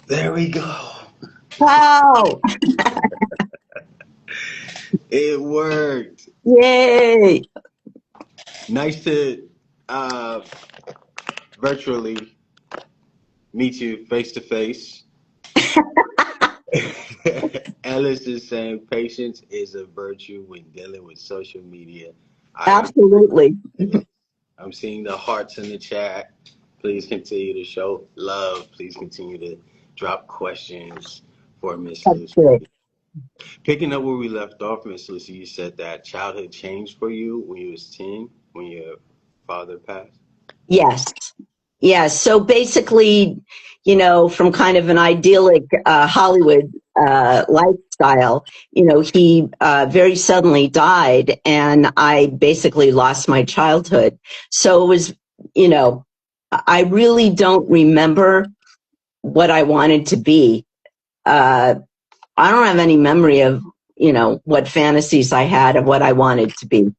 There we go. Wow. It worked. Yay. Nice to uh, virtually meet you face to face. Ellis is saying patience is a virtue when dealing with social media. I Absolutely. agree. I'm seeing the hearts in the chat. Please continue to show love. Please continue to drop questions for Miss That's Lucy. great. Picking up where we left off, Miss Lucy, you said that childhood changed for you when you was 10, when your father passed. Yes. Yes. So basically, from kind of an idyllic Hollywood lifestyle, he very suddenly died, and I basically lost my childhood. So it was, you know, I really don't remember what I wanted to be. Uh, I don't have any memory of, what fantasies I had of what I wanted to be.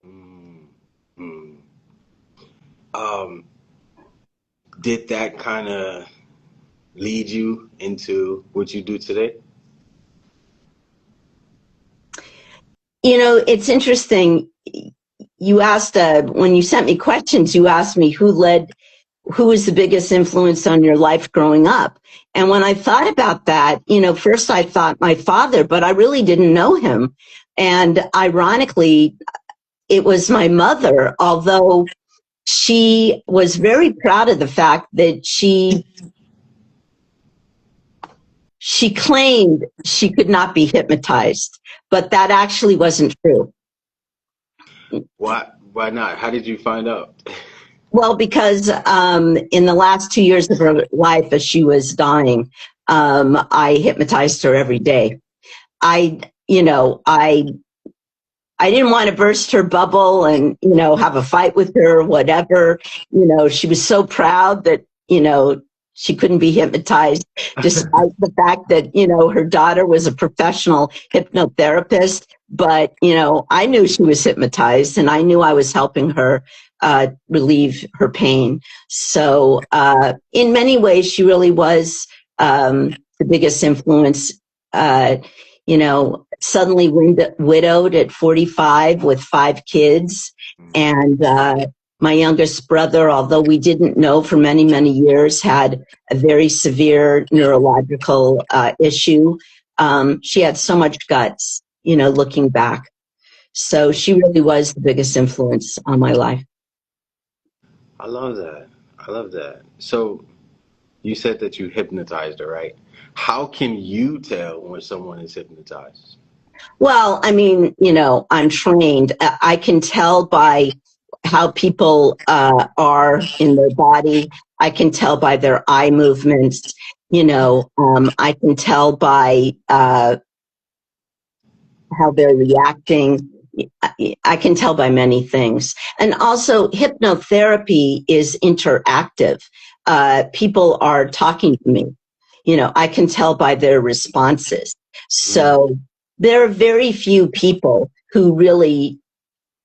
Mm, mm. Um, did that kind of lead you into what you do today? It's interesting. You asked, when you sent me questions, you asked me who was the biggest influence on your life growing up. And when I thought about that, first I thought my father, but I really didn't know him. And ironically, it was my mother, although she was very proud of the fact that she claimed she could not be hypnotized, but that actually wasn't true. Why? Why not? How did you find out? Well, because in the last 2 years of her life, as she was dying, I hypnotized her every day. I, you know, I didn't want to burst her bubble and, have a fight with her or whatever. She was so proud that, she couldn't be hypnotized, despite the fact that, her daughter was a professional hypnotherapist. But, I knew she was hypnotized, and I knew I was helping her relieve her pain. So, in many ways, she really was the biggest influence. Suddenly widowed at 45 with 5 kids. And my youngest brother, although we didn't know for many, many years, had a very severe neurological issue. She had so much guts, looking back. So she really was the biggest influence on my life. I love that. I love that. So you said that you hypnotized her, right? How can you tell when someone is hypnotized? Well, I mean, I'm trained. I can tell by how people are in their body. I can tell by their eye movements. I can tell by how they're reacting. I can tell by many things. And also, hypnotherapy is interactive. People are talking to me. I can tell by their responses. Mm, So there are very few people who really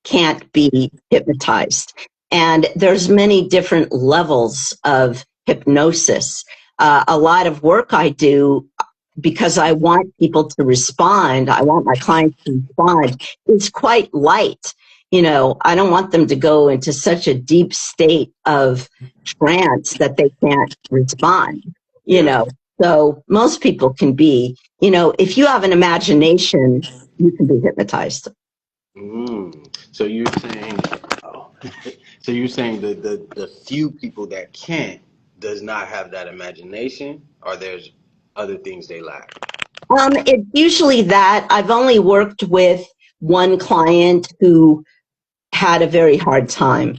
can't be hypnotized. And there's many different levels of hypnosis. A lot of work I do because I want people to respond. I want my clients to respond. It's quite light. I don't want them to go into such a deep state of trance that they can't respond, you yeah. know. So most people can be, if you have an imagination, you can be hypnotized. So you're saying, oh, so you're saying the few people that can't does not have that imagination, or there's other things they lack. It's usually that. I've only worked with one client who had a very hard time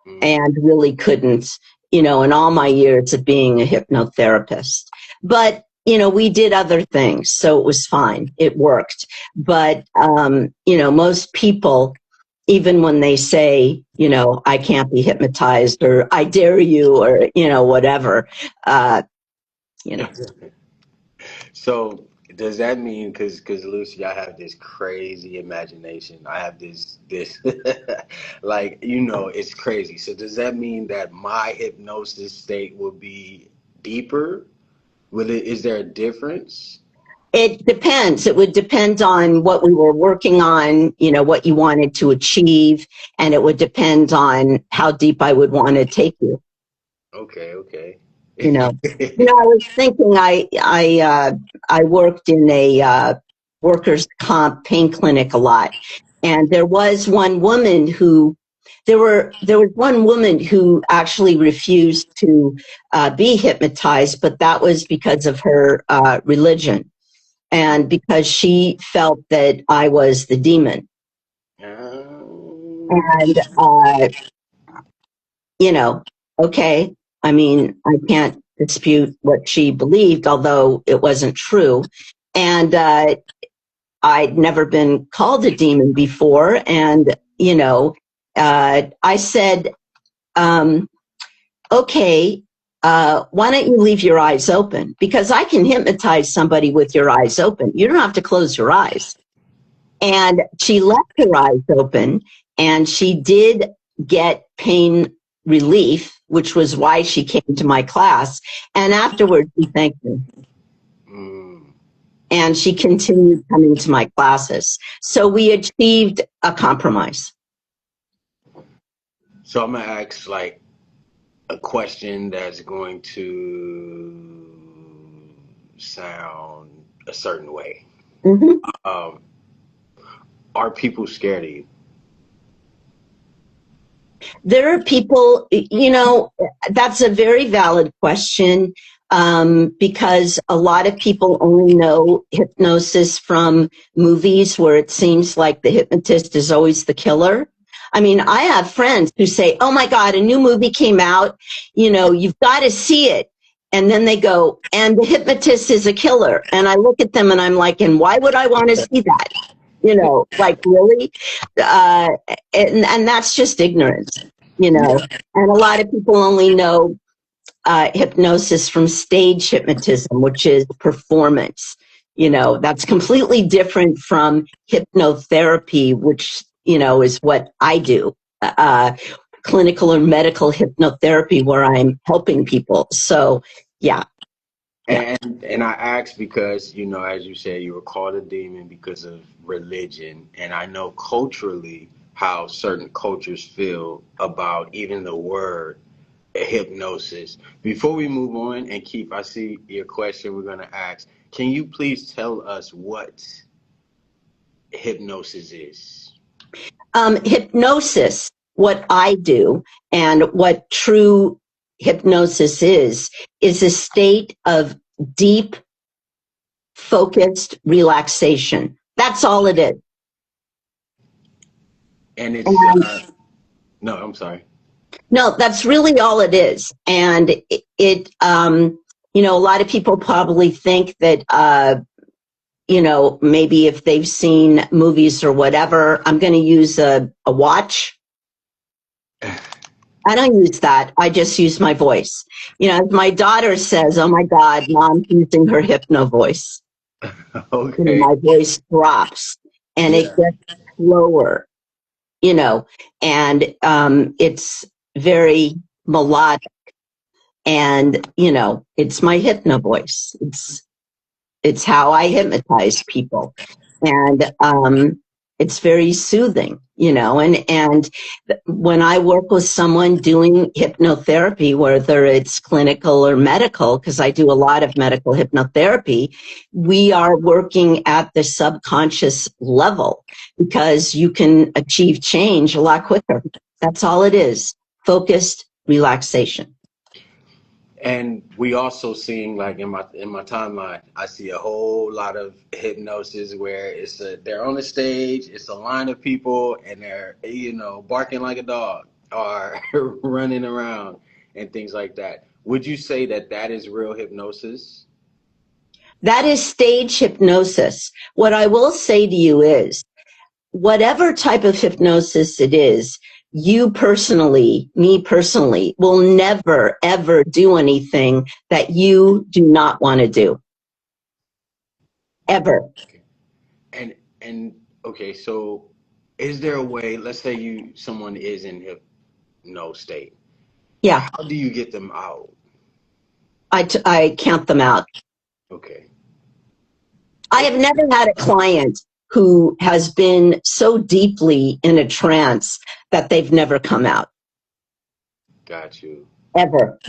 Mm, and really couldn't, in all my years of being a hypnotherapist. But, we did other things, so it was fine. It worked. But, most people, even when they say, I can't be hypnotized or I dare you or, whatever, uh, you know, So does that mean because Lucy, I have this crazy imagination. I have this like it's crazy. So does that mean that my hypnosis state will be deeper? Is there a difference? It depends. It would depend on what we were working on, what you wanted to achieve, and it would depend on how deep I would want to take you. Okay, okay. You know, I was thinking I worked in a workers' comp pain clinic a lot, and there was one woman who there was one woman who actually refused to be hypnotized, but that was because of her religion and because she felt that I was the demon. And, okay, I mean, I can't dispute what she believed, although it wasn't true. And I'd never been called a demon before. And, I said, okay, why don't you leave your eyes open? Because I can hypnotize somebody with your eyes open. You don't have to close your eyes. And she left her eyes open and she did get pain relief, which was why she came to my class. And afterwards, she thanked me. Mm. And she continued coming to my classes. So we achieved a compromise. So I'm gonna ask like a question that's going to sound a certain way. Mm-hmm. Um, are people scared of you? There are people, that's a very valid question because a lot of people only know hypnosis from movies where it seems like the hypnotist is always the killer. I mean, I have friends who say, oh my God, a new movie came out, you've got to see it. And then they go, and the hypnotist is a killer. And I look at them and I'm like, and why would I want to see that? Like really? Uh, and that's just ignorance, and a lot of people only know hypnosis from stage hypnotism, which is performance. That's completely different from hypnotherapy, which, is what I do. Clinical or medical hypnotherapy where I'm helping people. So, yeah. Yeah. And I asked because, as you said, you were called a demon because of religion. And I know culturally how certain cultures feel about even the word hypnosis. Before we move on and keep, I see your question we're going to ask. Can you please tell us what hypnosis is? Hypnosis, what I do and what true hypnosis is a state of deep, focused relaxation. That's all it is. And it's, And no, I'm sorry. no, that's really all it is. And a lot of people probably think that, maybe if they've seen movies or whatever, I'm going to use a watch. I don't use that. I just use my voice. My daughter says, oh my God, mom's using her hypno voice. Okay. My voice drops and it Yeah. gets slower, and it's very melodic. And, it's my hypno voice. It's how I hypnotize people. And it's very soothing, and when I work with someone doing hypnotherapy, whether it's clinical or medical, because I do a lot of medical hypnotherapy, we are working at the subconscious level because you can achieve change a lot quicker. That's all it is. Focused relaxation. And we also seeing like in my timeline, I see a whole lot of hypnosis where they're on the stage, it's a line of people, and they're barking like a dog or running around and things like that. Would you say that that is real hypnosis? That is stage hypnosis. What I will say to you is, whatever type of hypnosis it is, me personally, will never, ever do anything that you do not want to do. Ever. Okay. And okay, so is there a way? Let's say someone is in hypno state. Yeah. How do you get them out? I count them out. Okay. I have never had a client who has been so deeply in a trance that they've never come out. Got you. Ever.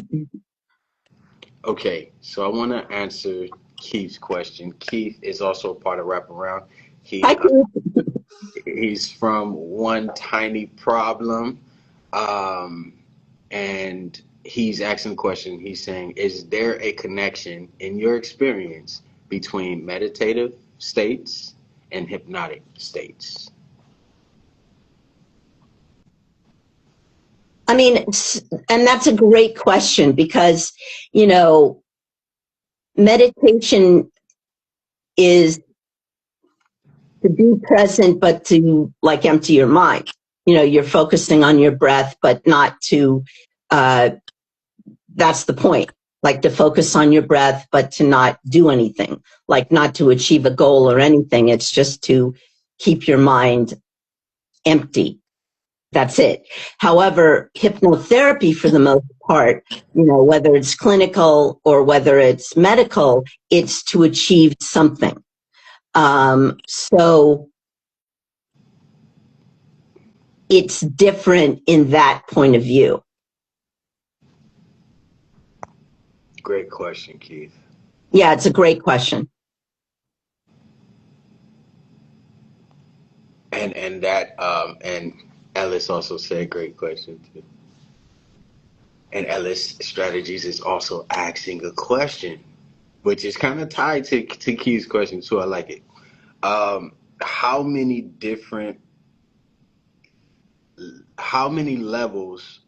Okay, so I want to answer Keith's question. Keith is also a part of Wraparound. Hi, He Keith. he's from One Tiny Problem, um, and he's asking the question. He's saying, "Is there a connection in your experience between meditative states and hypnotic states?" I mean, and that's a great question because, you know, meditation is to be present, but to like empty your mind. You know, you're focusing on your breath, but not to, that's the point. Like to focus on your breath, but to not do anything, like not to achieve a goal or anything. It's just to keep your mind empty. That's it. However, hypnotherapy, for the most part, you know, whether it's clinical or whether it's medical, it's to achieve something. So it's different in that point of view. Great question, Keith. Yeah, it's a great question. And Ellis also said great question too. And Ellis Strategies is also asking a question, which is kind of tied to Keith's question too. I like it. How many different, how many levels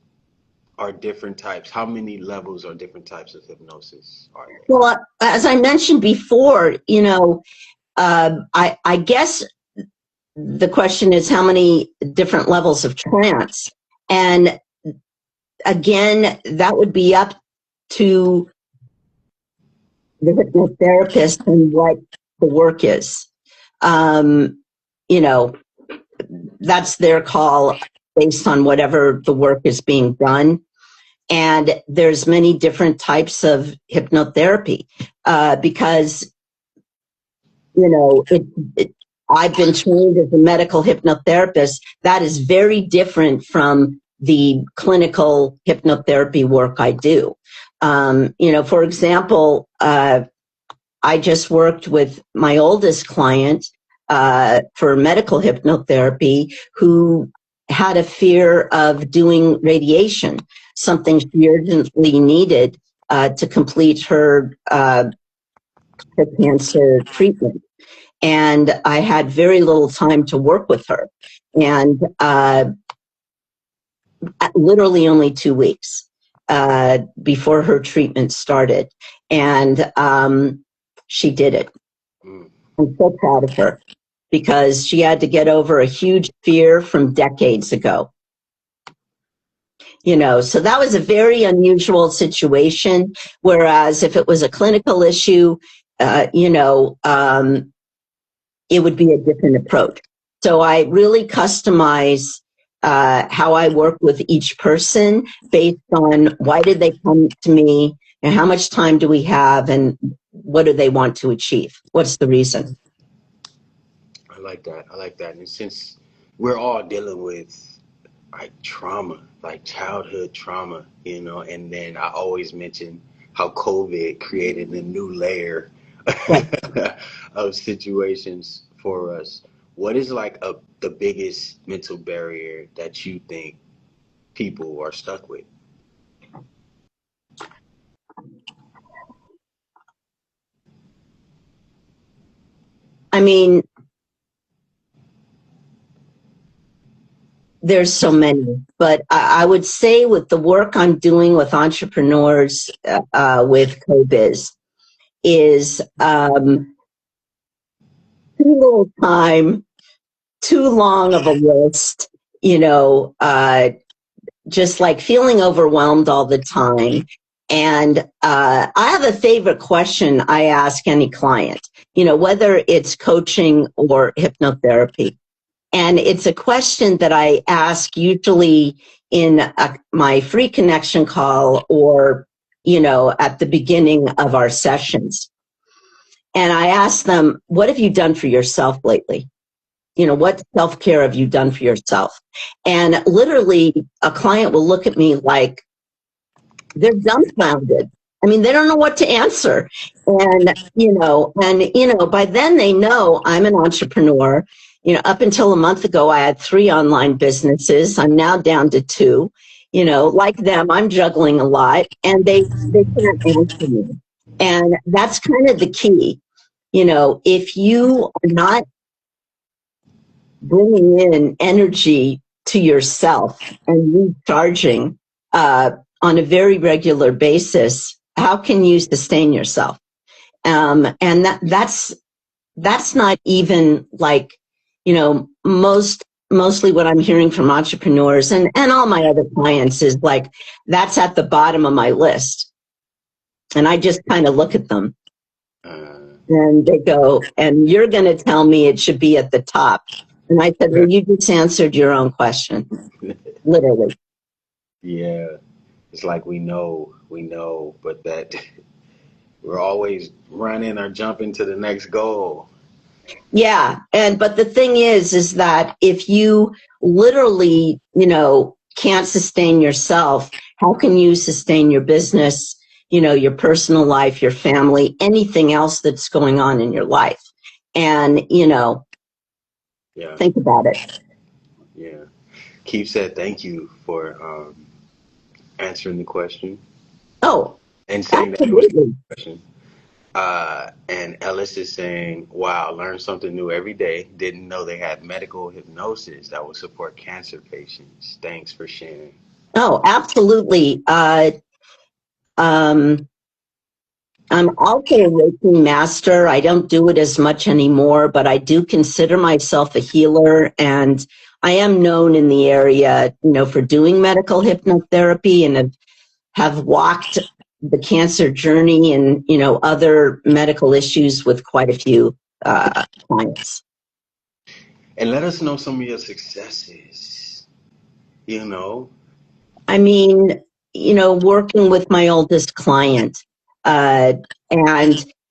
are different types? How many levels are different types of hypnosis are there? Well, as I mentioned before, you know, I guess the question is how many different levels of trance. And again, that would be up to the hypnotherapist and what the work is. You know, that's their call based on whatever the work is being done. And there's many different types of hypnotherapy because, you know, I've been trained as a medical hypnotherapist. That is very different from the clinical hypnotherapy work I do. You know, for example, I just worked with my oldest client for medical hypnotherapy who had a fear of doing radiation, something she urgently needed to complete her cancer treatment. And I had very little time to work with her. And literally only 2 weeks before her treatment started. And she did it. I'm so proud of her because she had to get over a huge fear from decades ago. You know, so that was a very unusual situation. Whereas if it was a clinical issue, you know, it would be a different approach. So I really customize how I work with each person based on why did they come to me and how much time do we have and what do they want to achieve? What's the reason? I like that. I like that. And since we're all dealing with like trauma, like childhood trauma, you know, and then I always mention how COVID created a new layer Yeah. of situations for us. What is like the biggest mental barrier that you think people are stuck with? I mean, there's so many, but I would say with the work I'm doing with entrepreneurs with CoBiz is too little time, too long of a list, you know, just like feeling overwhelmed all the time. And I have a favorite question I ask any client, you know, whether it's coaching or hypnotherapy. And it's a question that I ask usually in my free connection call or, at the beginning of our sessions. And I ask them, what have you done for yourself lately? What self-care have you done for yourself? And literally a client will look at me like they're dumbfounded. I mean, they don't know what to answer. And, by then they know I'm an entrepreneur. Up until a month ago, I had 3 online businesses. I'm now down to 2. Like them, I'm juggling a lot, and they can't answer me. And that's kind of the key. If you are not bringing in energy to yourself and recharging on a very regular basis, how can you sustain yourself? And that's not even like, mostly what I'm hearing from entrepreneurs and all my other clients is like, that's at the bottom of my list. And I just kind of look at them and they go, and you're going to tell me it should be at the top. And I said, well, you just answered your own question, literally. Yeah. It's like we know, but that we're always running or jumping to the next goal. Yeah. But the thing is that if you literally, can't sustain yourself, how can you sustain your business, your personal life, your family, anything else that's going on in your life? And, think about it. Yeah. Keith said, thank you for answering the question. Oh, And saying absolutely. that it was a question. And Ellis is saying, wow, learn something new every day. Didn't know they had medical hypnosis that would support cancer patients. Thanks for sharing. Oh, absolutely. I'm also a Reiki master. I don't do it as much anymore, but I do consider myself a healer, and I am known in the area, for doing medical hypnotherapy, and have walked the cancer journey and, other medical issues with quite a few clients. And let us know some of your successes. I mean, working with my oldest client, and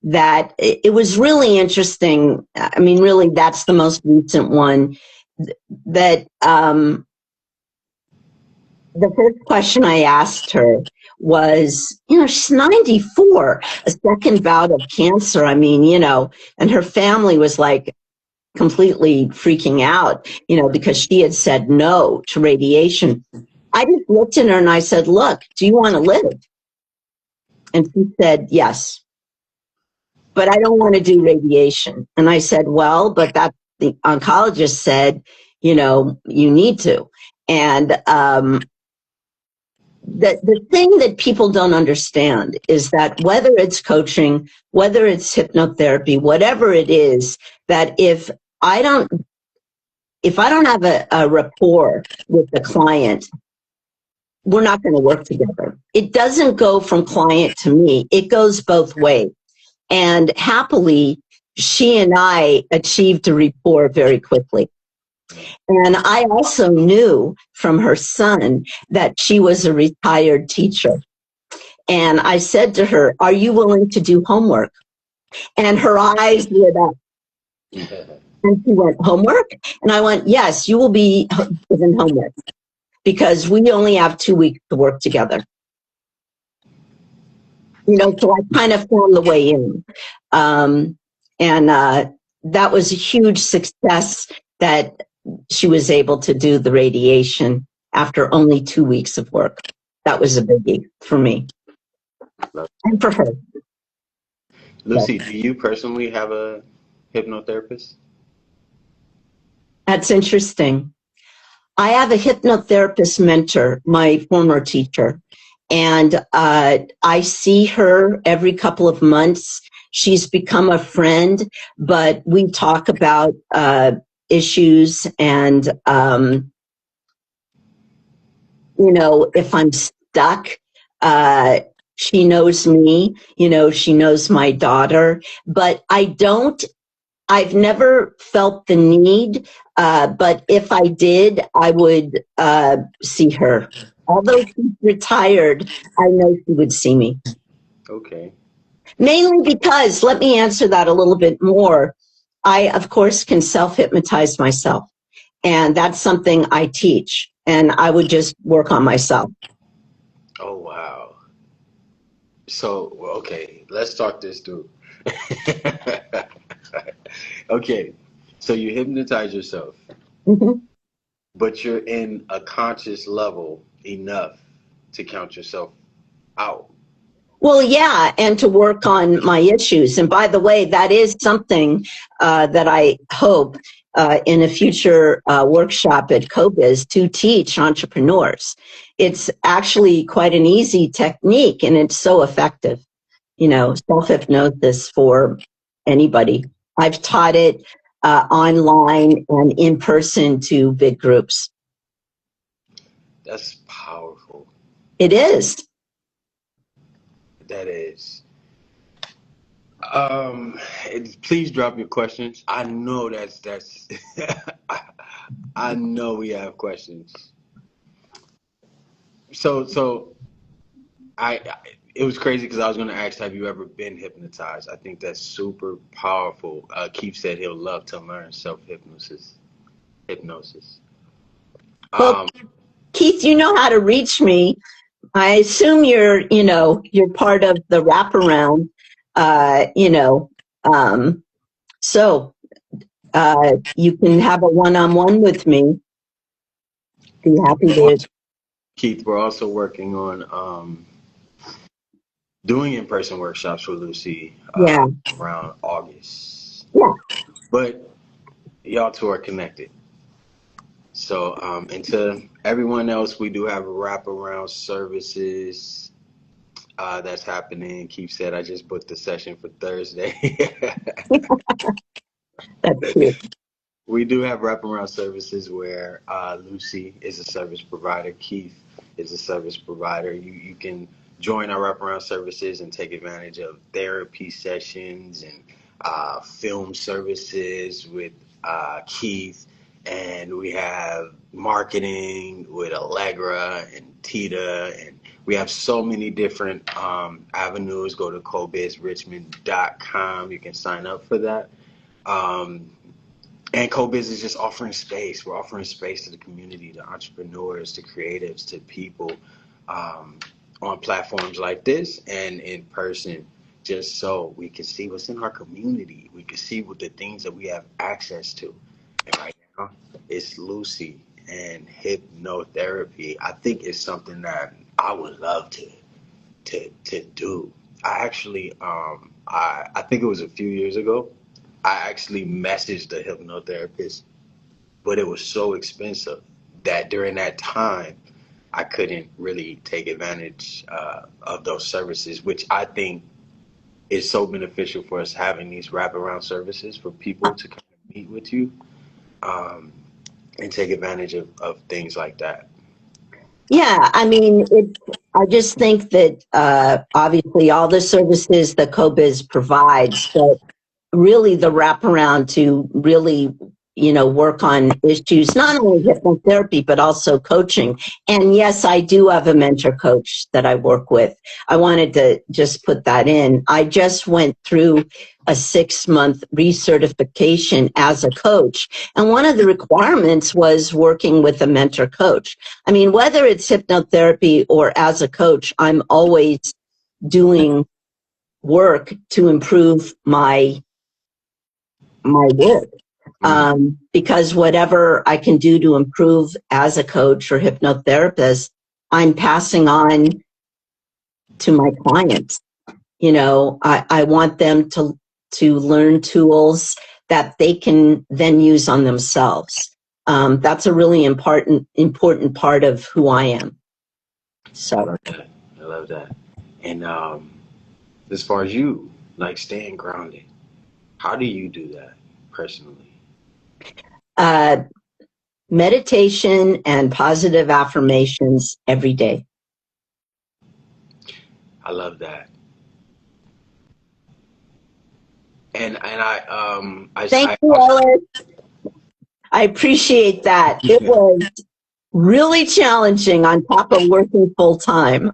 that it was really interesting. I mean, really, that's the most recent one. That the first question I asked her was, she's 94, a second bout of cancer. I mean, and her family was like completely freaking out, because she had said no to radiation. I just looked at her and I said, look, do you want to live? And she said, yes, but I don't want to do radiation. And I said, well, but that the oncologist said, you need to. And the thing that people don't understand is that whether it's coaching, whether it's hypnotherapy, whatever it is, that if I don't have a rapport with the client, we're not going to work together. It doesn't go from client to me. It goes both ways. And happily, she and I achieved a rapport very quickly. And I also knew from her son that she was a retired teacher. And I said to her, are you willing to do homework? And her eyes lit up. And she went, homework? And I went, yes, you will be given homework because we only have 2 weeks to work together. So I kind of found the way in. And that was a huge success that she was able to do the radiation after only 2 weeks of work. That was a biggie for me and for her. Lucy, do you personally have a hypnotherapist? That's interesting. I have a hypnotherapist mentor, my former teacher, and I see her every couple of months. She's become a friend, but we talk about issues and, if I'm stuck, she knows me, she knows my daughter, but I've never felt the need, but if I did, I would see her. Although she's retired, I know she would see me. Okay. Mainly because, let me answer that a little bit more. I, of course, can self-hypnotize myself. And that's something I teach. And I would just work on myself. Oh, wow. So, well, okay, let's talk this through. Okay, so you hypnotize yourself, Mm-hmm. but you're in a conscious level enough to count yourself out. Well, yeah, and to work on my issues. And by the way, that is something that I hope in a future workshop at CoBiz to teach entrepreneurs. It's actually quite an easy technique and it's so effective. You know, self-hypnosis for anybody. I've taught it online and in person to big groups. That's powerful. It is. That is. Um, Please drop your questions. I know that's. I know we have questions. So I it was crazy because I was going to ask, have you ever been hypnotized? I think that's super powerful. Keith said he'll love to learn hypnosis. Well, Um, Keith, you know how to reach me. I assume you're part of the wraparound, uh, you know, um, so you can have a one-on-one with me. Be happy to, Keith, we're also working on doing in-person workshops for Lucy yeah, around August. yeah. But y'all two are connected. So, and to everyone else, we do have wraparound services that's happening. Keith said I just booked the session for Thursday. That's cute. We do have wraparound services where Lucy is a service provider, Keith is a service provider. You can join our wraparound services and take advantage of therapy sessions and film services with Keith. And we have marketing with Allegra and Tita. And we have so many different avenues. Go to cobizrichmond.com. You can sign up for that. Um, and CoBiz is just offering space. We're offering space to the community, to entrepreneurs, to creatives, to people um, on platforms like this and in person, just so we can see what's in our community. We can see what the things that we have access to. And right now, it's Lucy and hypnotherapy. I think it's something that I would love to do. I actually, I think it was a few years ago. I actually messaged the hypnotherapist, but it was so expensive that during that time I couldn't really take advantage of those services, which I think is so beneficial for us having these wraparound services for people to kind of meet with you um, and take advantage of things like that. Yeah, I mean, I just think that obviously all the services that CoBiz provides, but really the wraparound to really, work on issues, not only hypnotherapy, but also coaching. And yes, I do have a mentor coach that I work with. I wanted to just put that in. I just went through a 6-month recertification as a coach. And one of the requirements was working with a mentor coach. I mean, whether it's hypnotherapy or as a coach, I'm always doing work to improve my work. Mm. Because whatever I can do to improve as a coach or hypnotherapist, I'm passing on to my clients. I want them to learn tools that they can then use on themselves. That's a really important part of who I am. I So, love that. I love that. And as far as you, like staying grounded, how do you do that personally? uh, meditation and positive affirmations every day. I love that. And I Thank you, also Ellis. I appreciate that. It was really challenging on top of working full time.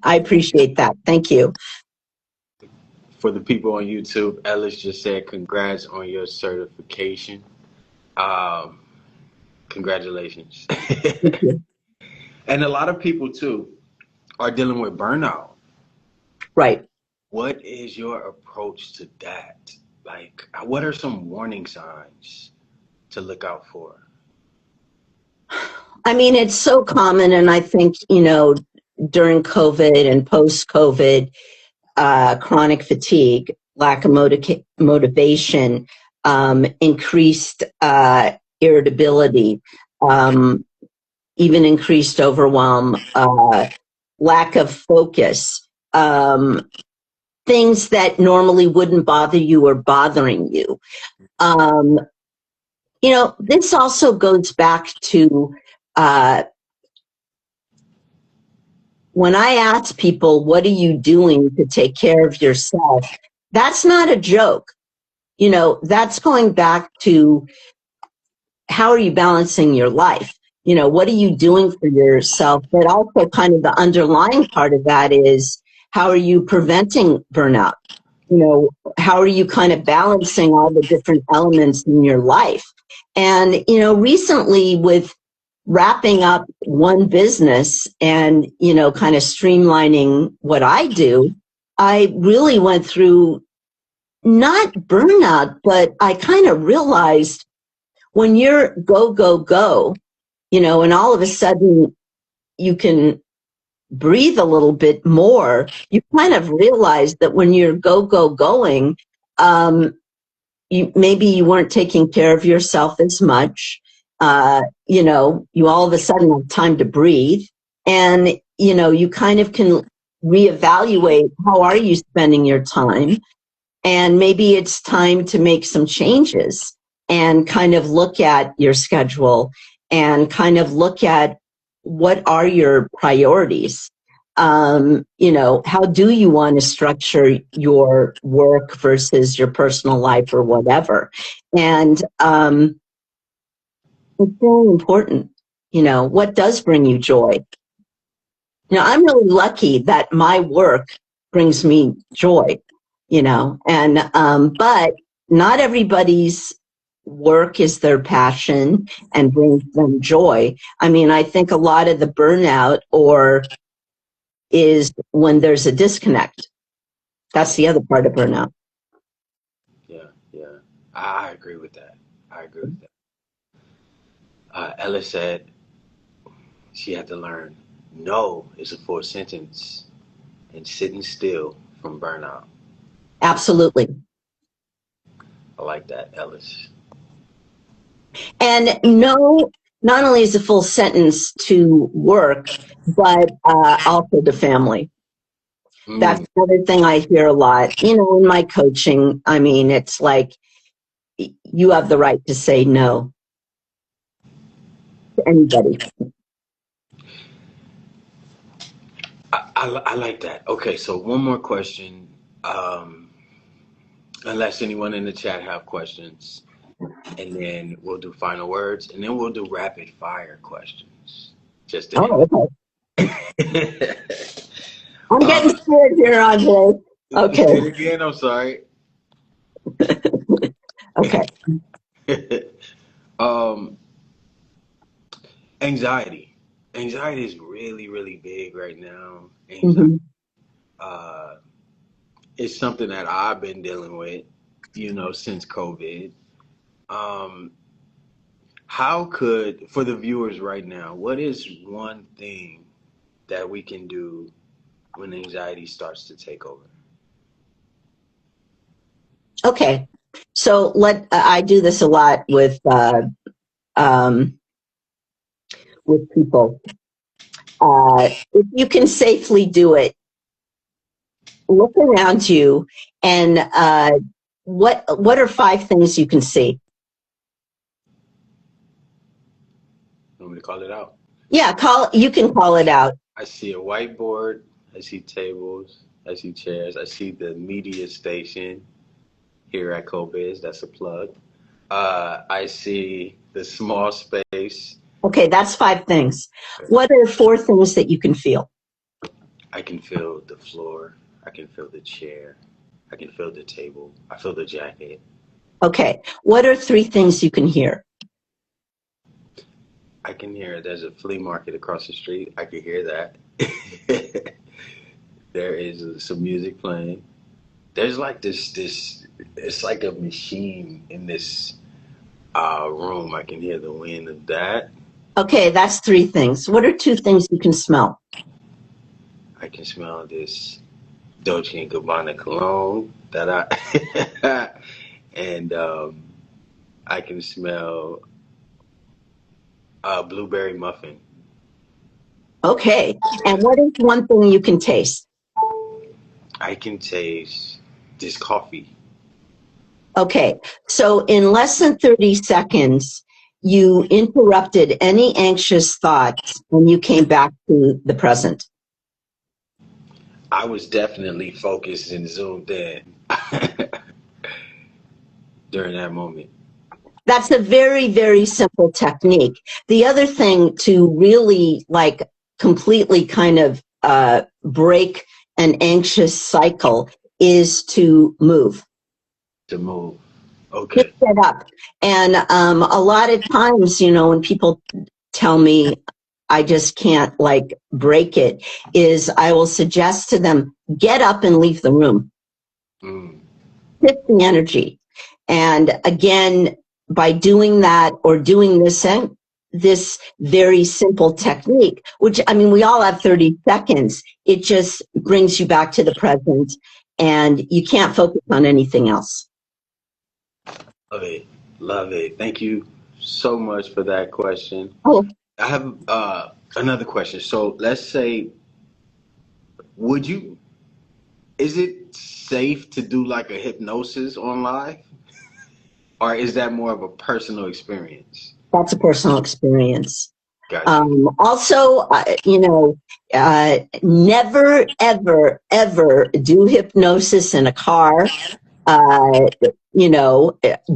I appreciate that. Thank you. For the people on YouTube, Ellis just said, "Congrats on your certification." Um, Congratulations. Thank you. And a lot of people too are dealing with burnout. Right. What is your approach to that? Like, what are some warning signs to look out for? I mean, it's so common. And I think, during COVID and post COVID, chronic fatigue, lack of motivation, increased irritability, um, even increased overwhelm, lack of focus, things that normally wouldn't bother you are bothering you. Um, this also goes back to uh, when I ask people, what are you doing to take care of yourself? That's not a joke. That's going back to how are you balancing your life? What are you doing for yourself? But also kind of the underlying part of that is how are you preventing burnout? How are you kind of balancing all the different elements in your life? And, recently with wrapping up one business and, kind of streamlining what I do, I really went through not burnout, but I kind of realized when you're go, go, go, and all of a sudden you can breathe a little bit more, you kind of realize that when you're go, go, going, maybe you weren't taking care of yourself as much. You all of a sudden have time to breathe, and, you kind of can reevaluate how are you spending your time. And maybe it's time to make some changes and kind of look at your schedule and kind of look at what are your priorities. How do you want to structure your work versus your personal life or whatever? And it's very important. What does bring you joy? I'm really lucky that my work brings me joy, and but not everybody's work is their passion and brings them joy. I mean, I think a lot of the burnout is when there's a disconnect. That's the other part of burnout. Yeah, yeah. I agree with that. I agree with that. Ella said she had to learn no is a full sentence and sitting still from burnout. Absolutely. I like that, Ellis. And no, not only is a full sentence to work, but also to family. That's Mm, another thing I hear a lot. In my coaching, I mean, it's like you have the right to say no to anybody. I like that. Okay, so one more question. Um, Unless anyone in the chat have questions, and then we'll do final words, and then we'll do rapid fire questions. Just to Oh, okay. end. I'm getting scared here, Andre. Okay. Say it again. I'm sorry. Okay. um, Anxiety. Anxiety is really, really big right now. Anxiety. Hmm. Uh, it's something that I've been dealing with, since COVID. Um, how could, for the viewers right now, what is one thing that we can do when anxiety starts to take over? Okay. So I do this a lot um, with people. If you can safely do it, look around you and what are 5 things you can see? Want me to call it out? Yeah, you can call it out. I see a whiteboard. I see tables. I see chairs. I see the media station here at CoBiz. That's a plug. I see the small space. Okay, that's 5 things. What are 4 things that you can feel? I can feel the floor. I can feel the chair. I can feel the table. I feel the jacket. Okay, what are 3 things you can hear? I can hear there's a flea market across the street. I can hear that. There is some music playing. There's like this. It's like a machine in this room. I can hear the wind of that. Okay, that's 3 things. What are 2 things you can smell? I can smell this Dolce and Gabbana cologne that I and I can smell a blueberry muffin. Okay, and what is 1 thing you can taste? I can taste this coffee. Okay, so in less than 30 seconds, you interrupted any anxious thoughts when you came back to the present. I was definitely focused and zoomed in during that moment. That's a very, very simple technique. The other thing to really like completely kind of break an anxious cycle is to move. To move. Just Okay. get up. And a lot of times, when people tell me I just can't like break it, is I will suggest to them, get up and leave the room. Mm. Shift the energy. And again, by doing that or doing this very simple technique, which I mean, we all have 30 seconds, it just brings you back to the present and you can't focus on anything else. Love it. Love it. Thank you so much for that question. Oh, I have another question. So let's say, would you, is it safe to do like a hypnosis on live? Or is that more of a personal experience? that's a personal experience. Got you. Also, never, ever, ever do hypnosis in a car. Uh,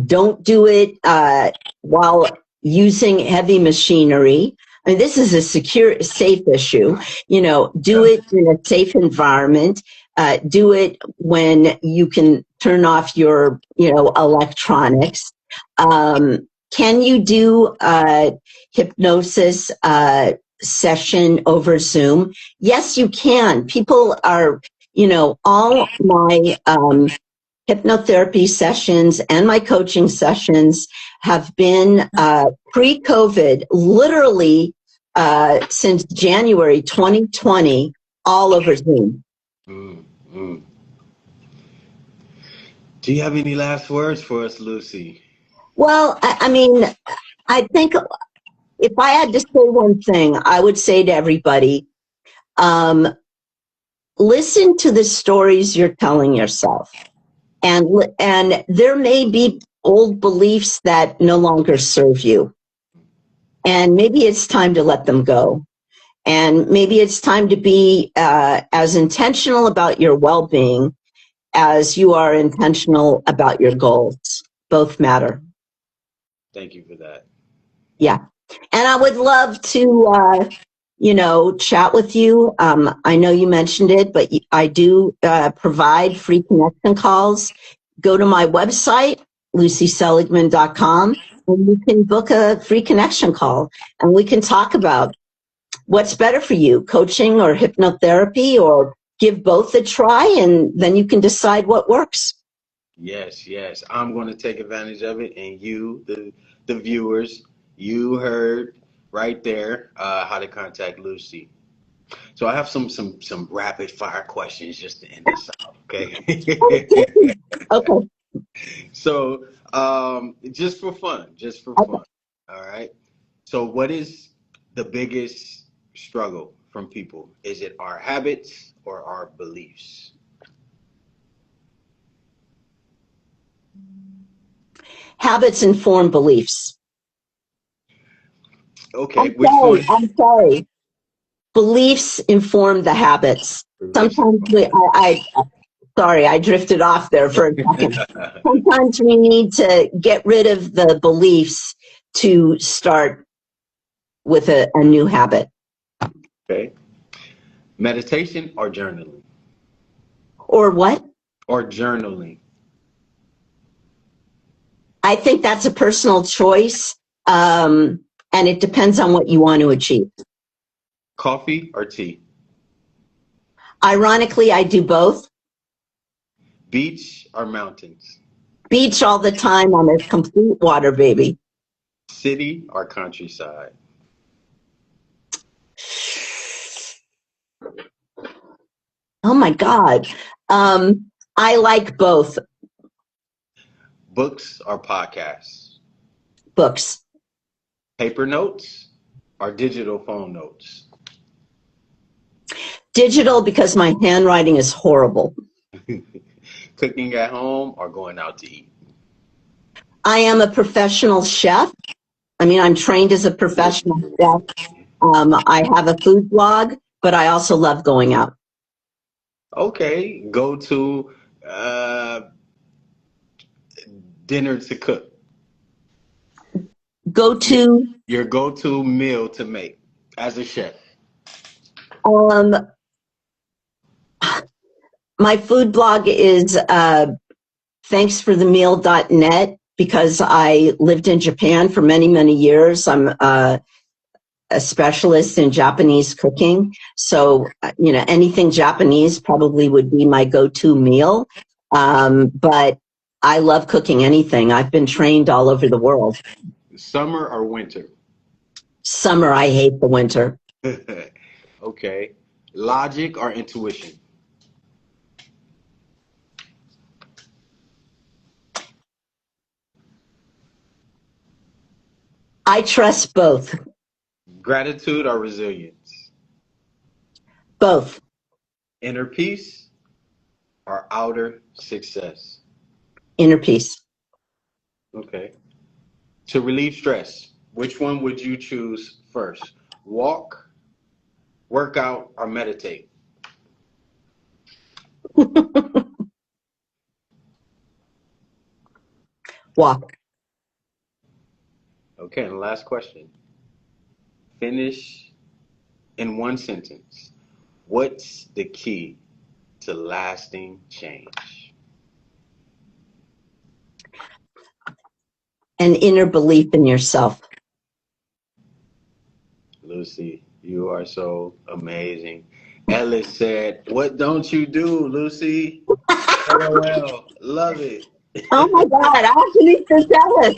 don't do it while using heavy machinery. I mean, this is a safe issue. Do Yeah. it in a safe environment. Do it when you can turn off your, electronics. Can you do hypnosis session over Zoom? Yes, you can. People are, all my hypnotherapy sessions and my coaching sessions have been pre-COVID, literally since January 2020, all over Zoom. Mm, mm. Do you have any last words for us, Lucy? Well, I mean, I think if I had to say one thing, I would say to everybody, um, listen to the stories you're telling yourself. And there may be old beliefs that no longer serve you. And maybe it's time to let them go. And maybe it's time to be as intentional about your well-being as you are intentional about your goals. Both matter. Thank you for that. Yeah. And I would love to, chat with you. I know you mentioned it, but I do provide free connection calls. Go to my website, lucyseligman.com, and you can book a free connection call and we can talk about what's better for you, coaching or hypnotherapy, or give both a try and then you can decide what works. Yes, yes. I'm going to take advantage of it. And you, the viewers, you heard right there how to contact Lucy. So I have some rapid fire questions just to end this out, okay? Okay. So just for fun, just for Okay. fun. All right. So what is the biggest struggle from people? Is it our habits or our beliefs? Habits inform beliefs. Okay, which one? I'm sorry. Beliefs inform the habits. Beliefs. Sometimes sorry, I drifted off there for a second. Sometimes we need to get rid of the beliefs to start with a new habit. Okay. Meditation or journaling? Or what? Or journaling? I think that's a personal choice, and it depends on what you want to achieve. Coffee or tea? Ironically, I do both. Beach or mountains? Beach all the time. I'm a complete water baby. City or countryside? Oh my God. I like both. Books or podcasts? Books. Paper notes or digital phone notes? Digital, because my handwriting is horrible. Cooking at home or going out to eat? I am a professional chef. I mean, I'm trained as a professional chef. I have a food blog, but I also love going out. Okay, go to uh, dinner to cook. Go to, Your go-to meal to make as a chef. um, my food blog is thanksforthemeal.net because I lived in Japan for many, many years. I'm a specialist in Japanese cooking. So, anything Japanese probably would be my go-to meal. But I love cooking anything. I've been trained all over the world. Summer or winter? Summer, I hate the winter. Okay. Logic or intuition? I trust both. Gratitude or resilience? Both. Inner peace or outer success? Inner peace. Okay. To relieve stress, which one would you choose first? Walk, work out, or meditate? Walk. Okay, and the last question. Finish in one sentence. What's the key to lasting change? An inner belief in yourself. Lucy, you are so amazing. Ellis said, "What don't you do, Lucy?" LOL. Love it. Oh my God, Anthony Gonzalez.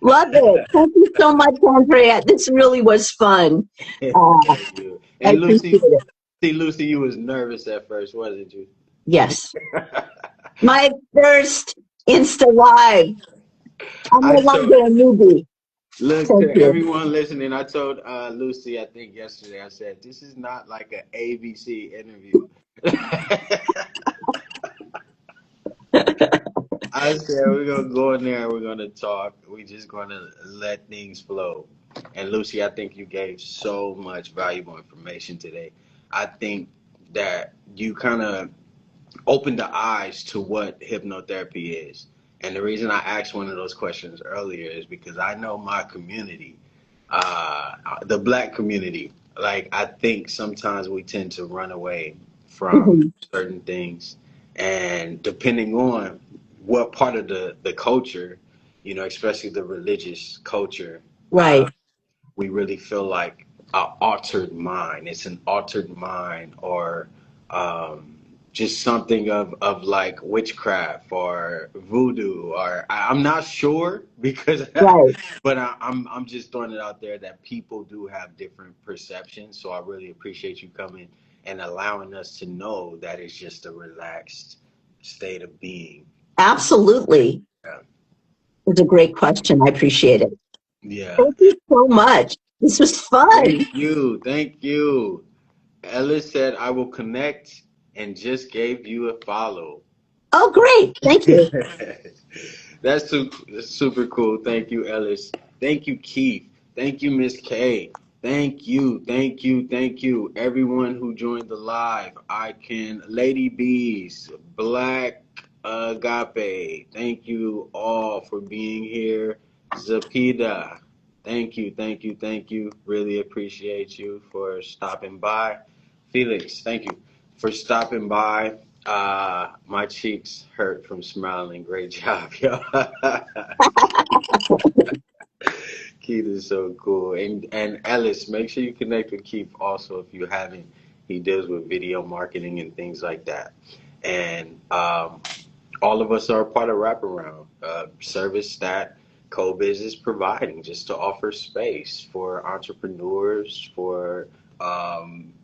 Love it. Thank you so much, Andrea. This really was fun. Uh, Thank you. I And appreciate Lucy, it. see, Lucy, you was nervous at first, wasn't you? Yes. My first Insta Live. I'm I no told, longer a newbie. look Thank to you. everyone listening. I told Lucy, I think yesterday, I said, this is not like an ABC interview. I said we're gonna go in there and we're gonna talk. We're just gonna let things flow. And Lucy, I think you gave so much valuable information today. I think that you kind of opened the eyes to what hypnotherapy is. And the reason I asked one of those questions earlier is because I know my community, the black community, like I think sometimes we tend to run away from Mhm. certain things. And depending on what part of the culture, especially the religious culture, Right. we really feel like an altered mind. It's an altered mind, or just something of like witchcraft or voodoo, or I'm not sure because, Right. but I'm just throwing it out there that people do have different perceptions. So I really appreciate you coming and allowing us to know that it's just a relaxed state of being. Absolutely. Yeah. It's a great question. I appreciate it. Yeah. Thank you so much. This was fun. Thank you. Thank you. Ellis said, I will connect and just gave you a follow. Oh, great. Thank you. That's super cool. Thank you, Ellis. Thank you, Keith. Thank you, Miss K. Thank you, thank you, thank you, everyone who joined the live. I can, Lady Bees, Black Agape. Thank you all for being here. Zapida. Thank you, thank you, thank you. Really appreciate you for stopping by. Felix, thank you for stopping by. My cheeks hurt from smiling. Great job, yo. Keith is so cool. And Ellis, make sure you connect with Keith also if you haven't. He deals with video marketing and things like that. And all of us are a part of Wraparound, service that CoBiz is providing just to offer space for entrepreneurs, for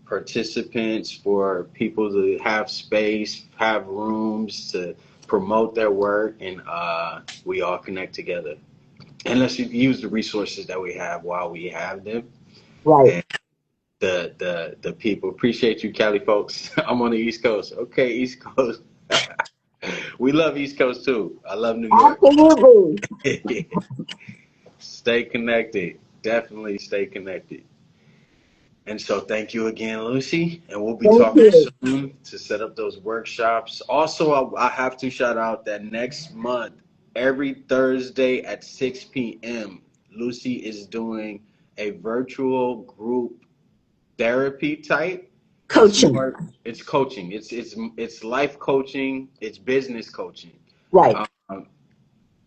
participants, for people to have space, have rooms to promote their work, and we all connect together. And let's use the resources that we have while we have them. Right. And the people appreciate you, Cali folks. I'm on the East Coast. Okay, East Coast. We love East Coast too. I love New York. Absolutely. Stay connected. Definitely stay connected. And so thank you again, Lucy. And we'll be Thank talking you. soon to set up those workshops. Also, I have to shout out that next month, every Thursday at 6 p.m., Lucy is doing a virtual group therapy type. It's Coaching. more, it's coaching. It's life coaching. It's business coaching. Right. Um,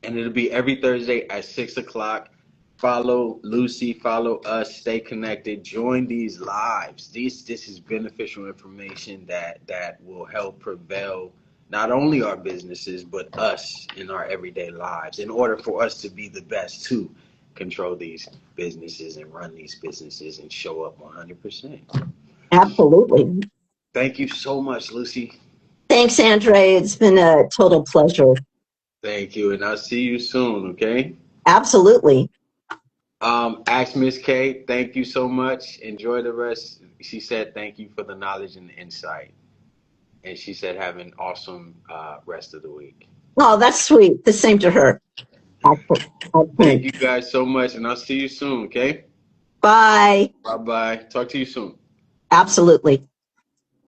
and it'll be every Thursday at 6 o'clock. Follow Lucy, follow us, stay connected, join these lives. This is beneficial information that will help prevail not only our businesses but us in our everyday lives in order for us to be the best to control these businesses and run these businesses and show up 100%. Absolutely. Thank you so much, Lucy. Thanks, Andre. It's been a total pleasure. Thank you, and I'll see you soon, okay? Absolutely. Ask Miss K, thank you so much. Enjoy the rest. She said thank you for the knowledge and the insight. And she said have an awesome rest of the week. Oh, that's sweet. The same to her. Thank you guys so much, and I'll see you soon, okay? Bye. Bye-bye. Talk to you soon. Absolutely.